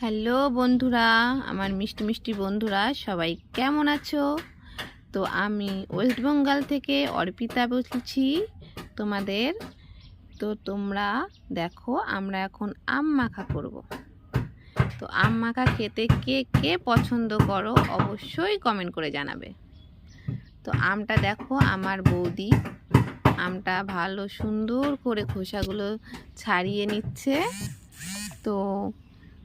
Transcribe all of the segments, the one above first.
Hello বন্ধুরা, আমার মিষ্টি মিষ্টি বন্ধুরা সবাই কেমন আছো? তো আমি ওয়েস্ট বেঙ্গল থেকে অর্পিতা বলছি তোমাদের। তো তোমরা দেখো, আমরা এখন আম মাখা করব। তো আম মাখা খেতে কে কে পছন্দ করো অবশ্যই কমেন্ট করে জানাবে। তো আমটা দেখো, আমার বৌদি আমটা ভালো সুন্দর করে খোসাগুলো ছাড়িয়ে নিচ্ছে। তো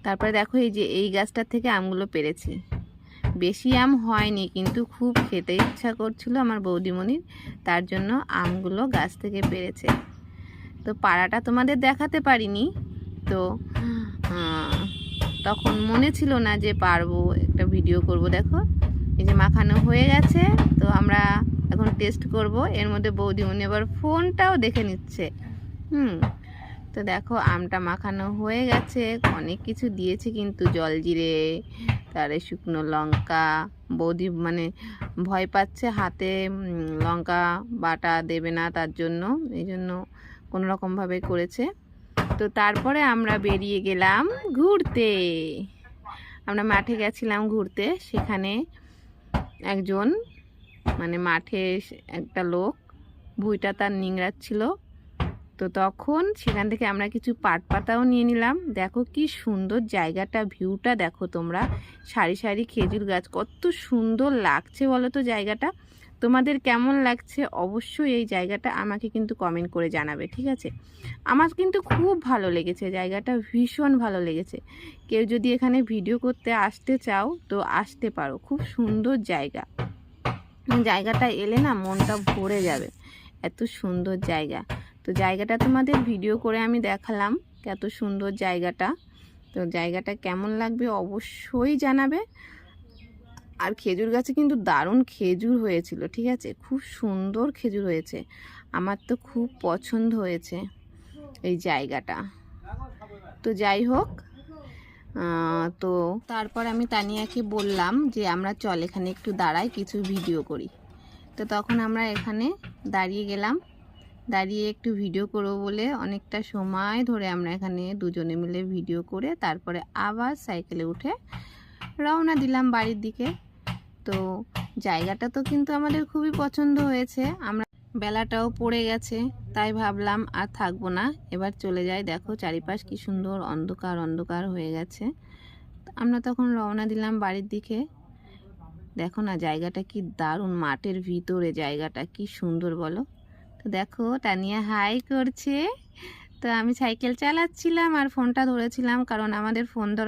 তারপরে দেখো, এই যে এই গাছটা থেকে আমগুলো পেরেছি। বেশি আম হয়নি, কিন্তু খুব খেতে ইচ্ছা করছিল আমার বৌদিমণির, তার জন্য আমগুলো গাছ থেকে পেরেছে। তো পাড়াটা তোমাদের দেখাতে পারিনি, তো তখন মনে ছিল না যে পারবো একটা ভিডিও করব। দেখো এই যে মাখানো হয়ে গেছে, তো আমরা এখন টেস্ট করব। এর মধ্যে বৌদিমণি আবার ফোনটাও দেখে নিচ্ছে। তো দেখো আমটা মাখানো হয়ে গেছে, অনেক কিছু দিয়েছে কিন্তু, জলজিরে, তারে শুকনো লঙ্কা। বৌদি মানে ভয় পাচ্ছে হাতে লঙ্কা বাটা দেবে না, তার জন্য এই জন্য কোনো রকমভাবে করেছে। তো তারপরে আমরা বেরিয়ে গেলাম ঘুরতে। আমরা মাঠে গেছিলাম ঘুরতে। সেখানে একজন মানে মাঠে একটা লোক ভুঁইটা তার নিংড়াচ্ছিল। তো তখন সেখান থেকে আমরা কিছু পাট পাতাও নিয়ে নিলাম। দেখো কি সুন্দর জায়গাটা, ভিউটা দেখো তোমরা। সারি সারি খেজুর গাছ, কত সুন্দর লাগছে বলো তো জায়গাটা। তোমাদের কেমন লাগছে অবশ্যই এই জায়গাটা আমাকে কিন্তু কমেন্ট করে জানাবে, ঠিক আছে? আমার কিন্তু খুব ভালো লেগেছে জায়গাটা, ভীষণ ভালো লেগেছে। কেউ যদি এখানে ভিডিও করতে আসতে চাও তো আসতে পারো, খুব সুন্দর জায়গা। জায়গাটা এলে না মনটা ভরে যাবে, এত সুন্দর জায়গা। তো জায়গাটা তোমাদের ভিডিও করে আমি দেখালাম, কত সুন্দর জায়গাটা। তো জায়গাটা কেমন লাগবে অবশ্যই জানাবে। আর খেজুর গাছে কিন্তু দারুণ খেজুর হয়েছিল, ঠিক আছে? খুব সুন্দর খেজুর হয়েছে, আমার তো খুব পছন্দ হয়েছে এই জায়গাটা। তো যাই হোক, তো তারপর আমি তানিয়াকে বললাম যে আমরা চল এখানে একটু দাঁড়াই, কিছু ভিডিও করি। তো তখন আমরা এখানে দাঁড়িয়ে গেলাম। দাঁড়িয়ে একটু ভিডিও করবো বলে অনেকটা সময় ধরে আমরা এখানে দুজনে মিলে ভিডিও করে তারপরে আবার সাইকেলে উঠে রওনা দিলাম বাড়ির দিকে। তো জায়গাটা তো কিন্তু আমাদের খুবই পছন্দ হয়েছে। আমরা বেলাটাও পড়ে গেছে, তাই ভাবলাম আর থাকবো না, এবার চলে যাই। দেখো চারিপাশ কি সুন্দর অন্ধকার অন্ধকার হয়ে গেছে। আমরা তখন রওনা দিলাম বাড়ির দিকে। দেখো না জায়গাটা কি দারুণ, মাঠের ভিতরে জায়গাটা কি সুন্দর বলো। তো দেখো তানিয়া হাই করছে। তো আমি সাইকেল চালাচ্ছিলাম আর ফোনটা ধরেছিলাম, কারণ আমাদের ফোন ধরা